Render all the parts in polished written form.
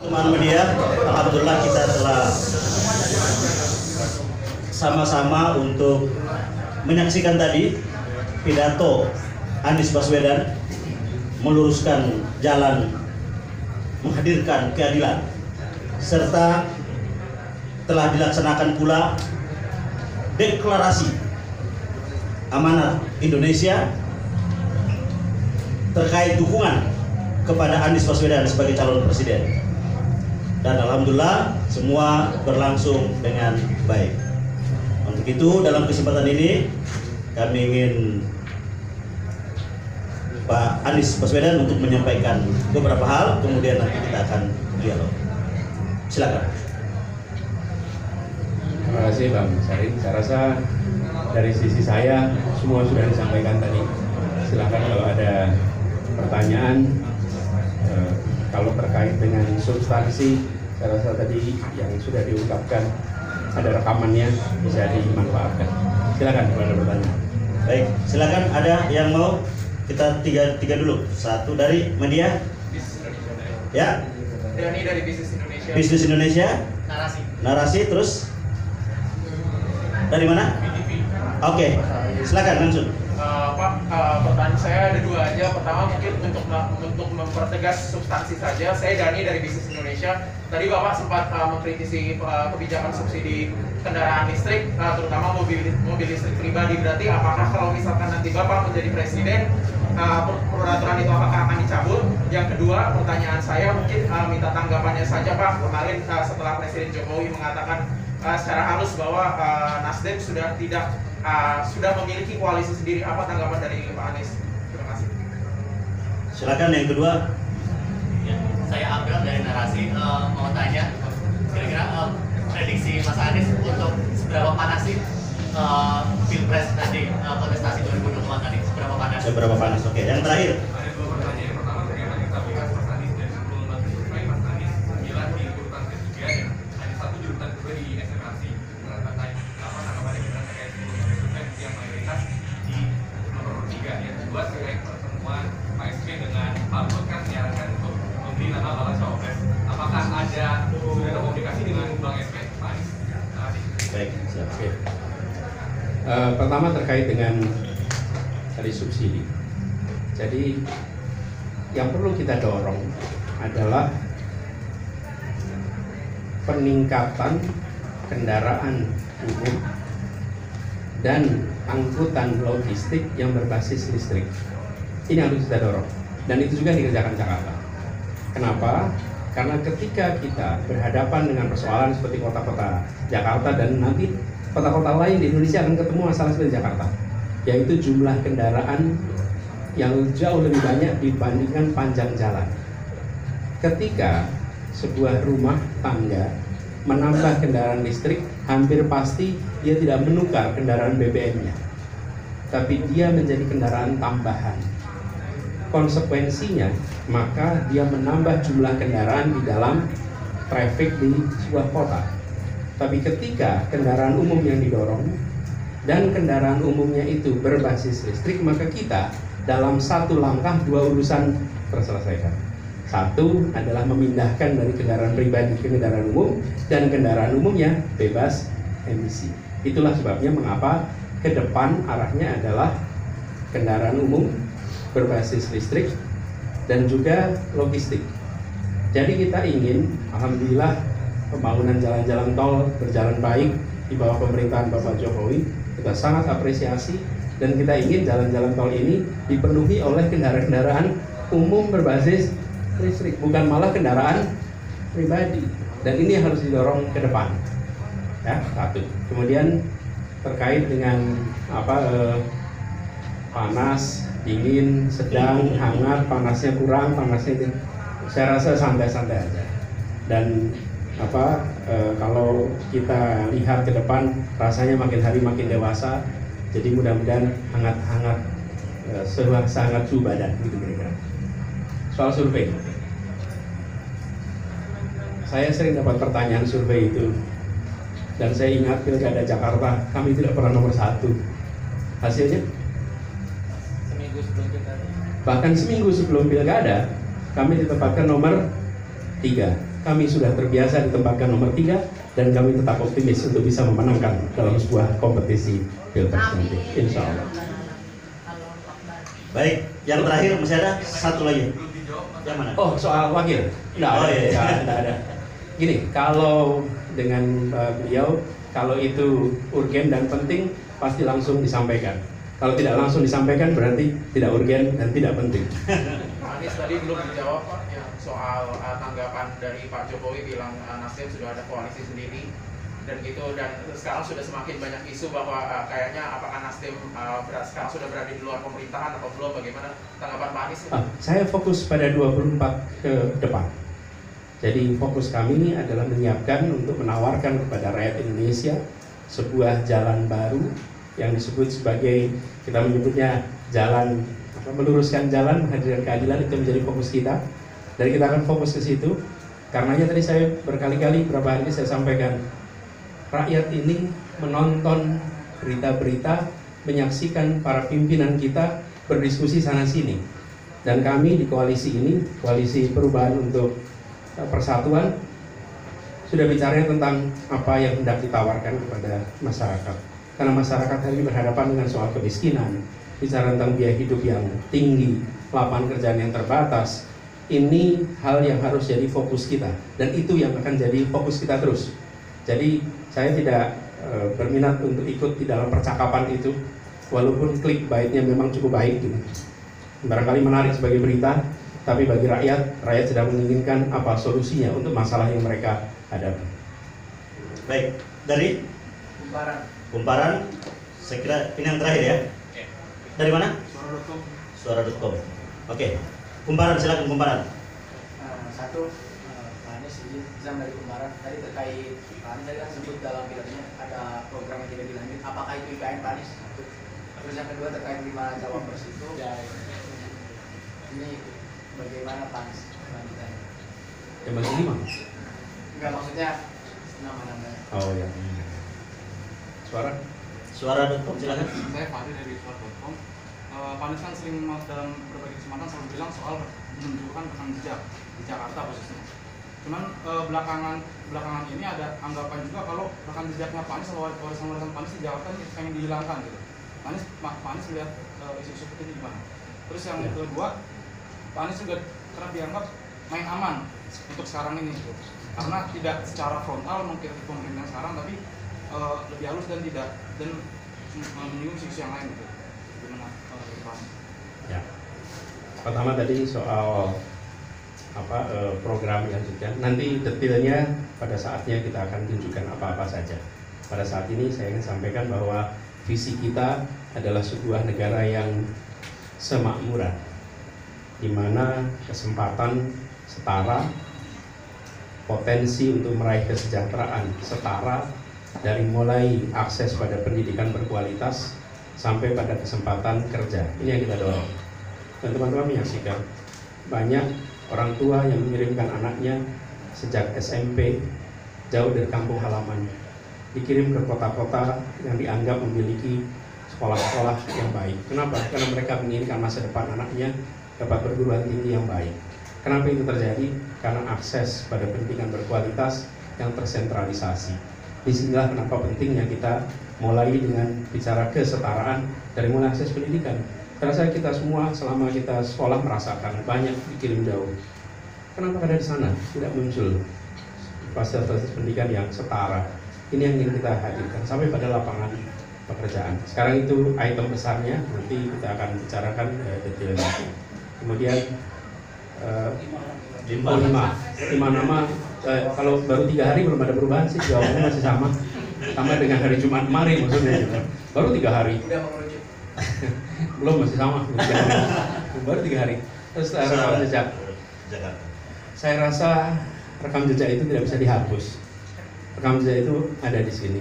Teman media, alhamdulillah kita telah sama-sama untuk menyaksikan tadi pidato Anies Baswedan meluruskan jalan menghadirkan keadilan, serta telah dilaksanakan pula deklarasi amanat Indonesia terkait dukungan kepada Anies Baswedan sebagai calon presiden. Dan alhamdulillah semua berlangsung dengan baik. Untuk itu dalam kesempatan ini kami ingin Pak Anies Baswedan untuk menyampaikan beberapa hal, kemudian nanti kita akan dialog. Silakan. Terima kasih Bang Syarif. Saya rasa dari sisi saya semua sudah disampaikan tadi. Silakan kalau ada pertanyaan, kalau terkait dengan substansi, saya rasa tadi yang sudah diungkapkan ada rekamannya, bisa dimanfaatkan. Silakan kalau ada pertanyaan. Baik, silakan ada yang mau. Kita tiga dulu. Satu dari media. Ya. Dani dari Bisnis Indonesia. Bisnis Indonesia. Narasi terus. Dari mana? Oke, silakan langsung. Pak, pertanyaan saya ada dua aja. Pertama mungkin untuk mempertegas substansi saja. Saya Dani dari Bisnis Indonesia. Tadi Bapak sempat mengkritisi kebijakan subsidi kendaraan listrik, terutama mobil listrik pribadi. Berarti apakah kalau misalkan nanti Bapak menjadi presiden, peraturan itu apakah akan dicabut? Yang kedua, pertanyaan saya mungkin minta tanggapannya saja Pak. Kemarin setelah Presiden Jokowi mengatakan secara halus bahwa Nasdem sudah memiliki koalisi sendiri. Apa tanggapan dari Pak Anies? Terima kasih. Silakan yang kedua. Ya, saya Abel dari Narasi, mau tanya kira-kira prediksi Mas Anies untuk seberapa panas sih Pilpres nanti, kontestasi 2024 tadi, seberapa panas? Seberapa panas? Oke, yang terakhir. Ada dua pertanyaan. Yang pertama, bagaimana kita melihat Mas Anies dari sebelum maju survei, Mas Anies bilang di urutan ketiga dan hanya satu di urutan kedua di SMRC. Apa tanggapannya kita terkait sebelum maju survei yang mayoritas di nomor 3. Yang kedua, terkait pertemuan Pak SB dengan Pak Luhut kan menyarankan untuk memberi nama bakal cawapres. Apakah sudah ada komunikasi dengan Bang SB, Pak Anies? Terima kasih. Baik, siap. Oke. Pertama terkait dengan tadi subsidi. Jadi yang perlu kita dorong adalah peningkatan kendaraan umum dan angkutan logistik yang berbasis listrik. Ini harus kita dorong, dan itu juga dikerjakan Jakarta. Kenapa? Karena ketika kita berhadapan dengan persoalan seperti kota-kota Jakarta dan nanti kota-kota lain di Indonesia akan ketemu masalah seperti Jakarta, yaitu jumlah kendaraan yang jauh lebih banyak dibandingkan panjang jalan. Ketika sebuah rumah tangga menambah kendaraan listrik, hampir pasti dia tidak menukar kendaraan BBM-nya, tapi dia menjadi kendaraan tambahan. Konsekuensinya, maka dia menambah jumlah kendaraan di dalam traffic di sebuah kota. Tapi ketika kendaraan umum yang didorong dan kendaraan umumnya itu berbasis listrik, maka kita dalam satu langkah dua urusan terselesaikan. Satu adalah memindahkan dari kendaraan pribadi ke kendaraan umum, dan kendaraan umumnya bebas emisi. Itulah sebabnya mengapa ke depan arahnya adalah kendaraan umum berbasis listrik dan juga logistik. Jadi kita ingin, alhamdulillah, pembangunan jalan-jalan tol berjalan baik di bawah pemerintahan Bapak Jokowi. Kita sangat apresiasi, dan kita ingin jalan-jalan tol ini dipenuhi oleh kendaraan-kendaraan umum berbasis listrik, bukan malah kendaraan pribadi. Dan ini harus didorong ke depan. Ya, satu. Kemudian terkait dengan panas, dingin, sedang, hangat, panasnya kurang, panasnya itu, saya rasa santai-santai aja. Dan kalau kita lihat ke depan, rasanya makin hari makin dewasa. Jadi mudah-mudahan hangat-hangat, sangat suhu badan gitu kira-kira. Soal survei, saya sering dapat pertanyaan survei itu, dan saya ingat Pilkada Jakarta kami tidak pernah nomor 1. Hasilnya? Bahkan seminggu sebelum Pilkada kami ditetapkan nomor 3. kami sudah terbiasa ditempatkan nomor 3 dan kami tetap optimis untuk bisa memenangkan dalam sebuah kompetisi Pilpres nanti, insya Allah. Baik, yang terakhir masih ada satu lagi. Yang mana? Oh, soal wakil? Nggak ada, nggak ada. Gini, kalau dengan beliau, kalau itu urgen dan penting, pasti langsung disampaikan. Kalau tidak langsung disampaikan berarti tidak urgen dan tidak penting. Pak Anies tadi belum dijawab Pak, yang soal tanggapan dari Pak Jokowi bilang Nasdem sudah ada koalisi sendiri dan gitu, dan sekarang sudah semakin banyak isu bahwa kayaknya apakah Nasdem sekarang sudah berada di luar pemerintahan atau belum, bagaimana tanggapan Pak Anies? Saya fokus pada 24 ke depan. Jadi fokus kami adalah menyiapkan untuk menawarkan kepada rakyat Indonesia sebuah jalan baru yang disebut sebagai, kita menyebutnya jalan meluruskan jalan menghadirkan keadilan. Itu menjadi fokus kita dan kita akan fokus ke situ. Karenanya tadi saya berkali-kali beberapa hari ini saya sampaikan, rakyat ini menonton berita-berita, menyaksikan para pimpinan kita berdiskusi sana sini, dan kami di koalisi ini, Koalisi Perubahan untuk Persatuan, sudah bicara tentang apa yang hendak ditawarkan kepada masyarakat. Karena masyarakat hari ini berhadapan dengan soal kemiskinan, bicara tentang biaya hidup yang tinggi, lapangan kerjaan yang terbatas. Ini hal yang harus jadi fokus kita, dan itu yang akan jadi fokus kita terus. Jadi saya tidak berminat untuk ikut di dalam percakapan itu, walaupun clickbaitnya memang cukup baik gitu. Barangkali menarik sebagai berita, tapi bagi rakyat sedang menginginkan apa solusinya untuk masalah yang mereka hadapi. Baik, dari Kumparan, saya kira ini yang terakhir ya. Dari mana? Suara.com. Suara.com. Oke, Kumparan, silakan Kumparan. Satu, Pak Anies izin dari Kumparan. Tadi terkait Pak Anies tadi kan sebut dalam pidatonya ada program yang tidak dilanjut. Apakah itu IKN Pak Anies? Terus yang kedua terkait 5 cawapres itu. Ini bagaimana Pak Anies lanjutannya? Yang bagi 5? Enggak, maksudnya nama-namanya. Oh ya. Suara.com, silakan. Saya Fahri dari Suara.com. Pak Anies kan sering dalam berbagai kesempatan selalu bilang soal menunjukkan rekam jejak di Jakarta khususnya. Cuman belakangan ini ada anggapan juga kalau rekam jejaknya Pak Anies, warisan Pak Anies di Jakarta ini pengen dihilangkan gitu. Pak Anies lihat isu-isu seperti ini gimana? Terus yang kedua, Pak Anies juga kerap dianggap main aman untuk sekarang ini gitu. Karena tidak secara frontal mengkritik pemerintah sekarang, tapi lebih halus dan tidak menyinggung isu yang lain gitu. Gimana Pak? Ya. Pertama tadi soal program yang juga nanti detailnya pada saatnya kita akan tunjukkan apa-apa saja. Pada saat ini saya ingin sampaikan bahwa visi kita adalah sebuah negara yang semakmuran, di mana kesempatan setara, potensi untuk meraih kesejahteraan setara, dari mulai akses pada pendidikan berkualitas sampai pada kesempatan kerja. Ini yang kita dorong. Dan teman-teman menyaksikan banyak orang tua yang mengirimkan anaknya sejak SMP jauh dari kampung halaman, dikirim ke kota-kota yang dianggap memiliki sekolah-sekolah yang baik. Kenapa? Karena mereka menginginkan masa depan anaknya dapat perguruan tinggi yang baik. Kenapa itu terjadi? Karena akses pada pendidikan berkualitas yang tersentralisasi. Disinilah kenapa pentingnya kita mulai dengan bicara kesetaraan dari mulai akses pendidikan. Karena kita semua selama kita sekolah merasakan banyak dikirim jauh. Kenapa ada di sana tidak muncul fasilitas pendidikan yang setara? Ini yang ingin kita hadirkan sampai pada lapangan pekerjaan. Sekarang itu item besarnya, nanti kita akan bicarakan detailnya. Kemudian 5 nama, kalau baru 3 hari belum ada perubahan sih, jawabannya masih sama dengan hari Jumat kemarin maksudnya. Baru 3 hari. Udah mengerucut. Belum, masih sama. Baru 3 hari. Terus rekam jejak. Jakarta. Saya rasa rekam jejak itu tidak bisa dihapus. Rekam jejak itu ada di sini.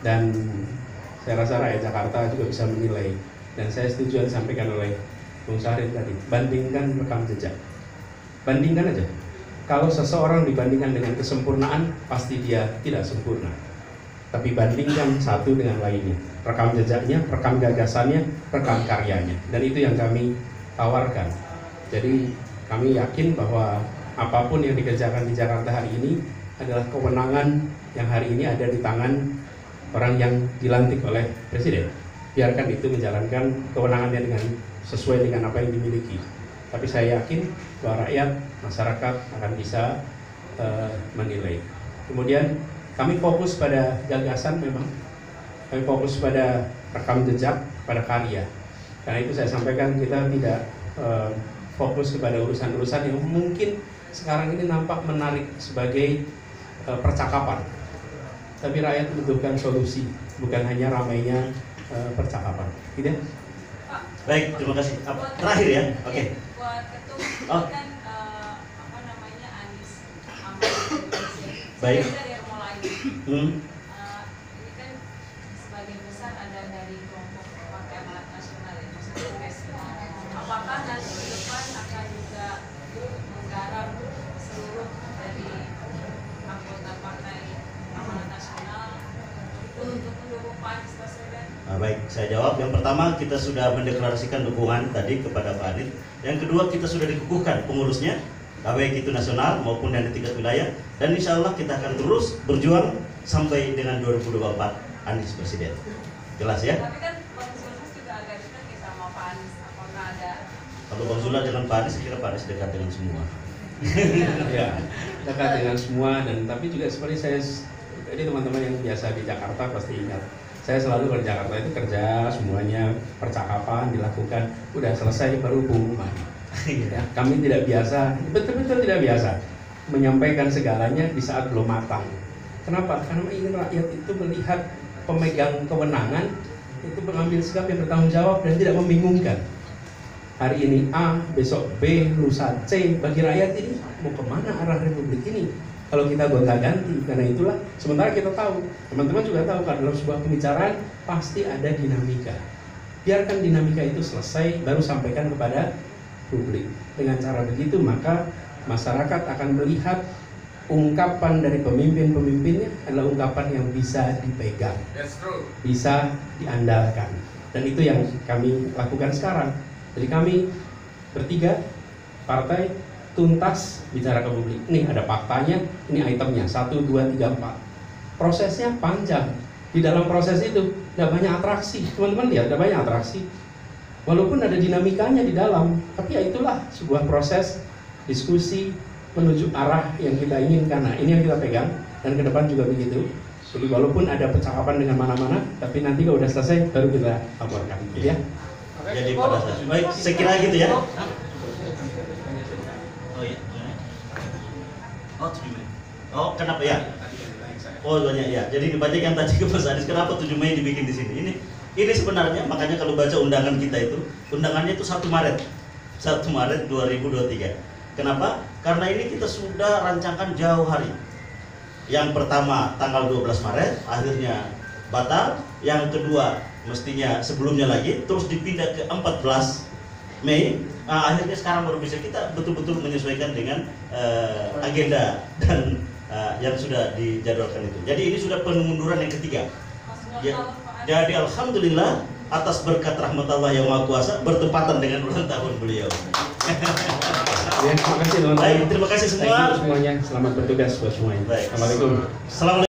Dan saya rasa rakyat Jakarta juga bisa menilai. Dan saya setuju yang disampaikan oleh Bung Syahrir tadi. Bandingkan rekam jejak. Bandingkan aja. Kalau seseorang dibandingkan dengan kesempurnaan, pasti dia tidak sempurna. Tapi bandingkan satu dengan lainnya. Rekam jejaknya, rekam gagasannya, rekam karyanya. Dan itu yang kami tawarkan. Jadi kami yakin bahwa apapun yang dikerjakan di Jakarta hari ini adalah kewenangan yang hari ini ada di tangan orang yang dilantik oleh Presiden. Biarkan itu menjalankan kewenangannya dengan sesuai dengan apa yang dimiliki. Tapi saya yakin bahwa rakyat, masyarakat akan bisa menilai. Kemudian kami fokus pada gagasan memang. Kami fokus pada rekam jejak, pada karya. Karena itu saya sampaikan kita tidak fokus kepada urusan-urusan yang mungkin sekarang ini nampak menarik sebagai percakapan. Tapi rakyat membutuhkan solusi, bukan hanya ramainya percakapan. Tidak? Baik, terima kasih. Terakhir ya, oke. Buat ketum Oh. kan apa namanya Anies Ahmad. Baik. Dari mulai. Ini kan sebagian besar ada dari kelompok Partai Amanat Nasional ya, maksudnya PKS. Apakah nanti ke depan akan juga menggarap seluruh dari anggota Partai Amanat Nasional itu untuk mendukung Pak Anies Baswedan? Nah, baik, saya jawab. Yang pertama, kita sudah mendeklarasikan dukungan tadi kepada Pak Anies. Yang kedua, kita sudah dikukuhkan pengurusnya, baik itu nasional maupun yang di tingkat wilayah. Dan insya Allah kita akan terus berjuang sampai dengan 2024 Anies Presiden. Jelas ya? Tapi kan Bang Zulkifli juga agak dekat nih sama Pak Anies. Apakah ada? Kalau Bang Zula dengan Pak Anies, saya kira Pak Anies dekat dengan semua. Ya, dekat dengan semua. Dan tapi juga seperti saya, jadi teman-teman yang biasa di Jakarta pasti ingat. Saya selalu di Jakarta itu kerja semuanya, percakapan dilakukan, udah selesai baru pengumuman. Ya, kami tidak biasa, betul-betul tidak biasa menyampaikan segalanya di saat belum matang. Kenapa? Karena ingin rakyat itu melihat pemegang kewenangan itu mengambil sikap yang bertanggung jawab dan tidak membingungkan. Hari ini A, besok B, lusa C. Bagi rakyat ini mau kemana arah Republik ini? Kalau kita gonta-ganti, karena itulah sementara kita tahu, teman-teman juga tahu kan dalam sebuah pembicaraan pasti ada dinamika. Biarkan dinamika itu selesai, baru sampaikan kepada publik. Dengan cara begitu maka masyarakat akan melihat ungkapan dari pemimpin-pemimpinnya adalah ungkapan yang bisa dipegang, bisa diandalkan. Dan itu yang kami lakukan sekarang. Jadi kami bertiga partai tuntas bicara ke publik. Ini ada faktanya, ini itemnya 1, 2, 3, 4. Prosesnya panjang. Di dalam proses itu tidak banyak atraksi. Teman-teman lihat, tidak banyak atraksi. Walaupun ada dinamikanya di dalam, tapi ya itulah sebuah proses diskusi menuju arah yang kita inginkan. Nah, ini yang kita pegang dan ke depan juga begitu. Jadi walaupun ada percakapan dengan mana-mana, tapi nanti kalau udah selesai baru kita laporkan, gitu ya. Jadi pada saat baik, saya kira gitu ya. Oh iya. Oh 7 Mei. Oh kenapa ya? Oh banyak ya. Jadi banyak yang tadi ke Mas Anies, kenapa 7 Mei dibikin di sini? Ini sebenarnya makanya kalau baca undangan kita itu, undangannya itu 1 Maret. 1 Maret 2023. Kenapa? Karena ini kita sudah rancangkan jauh hari. Yang pertama tanggal 12 Maret, akhirnya batal. Yang kedua mestinya sebelumnya lagi, terus dipindah ke 14 Mei. Nah, akhirnya sekarang baru bisa kita betul-betul menyesuaikan dengan agenda dan yang sudah dijadwalkan itu. Jadi ini sudah pengunduran yang ketiga. Ya, jadi alhamdulillah atas berkat rahmat Allah yang Maha Kuasa bertepatan dengan ulang tahun beliau. Ya, terima kasih teman-teman. Baik, terima kasih semua. Thank you semuanya. Selamat bertugas buat semuanya. Baik. Assalamualaikum. Assalamualaikum.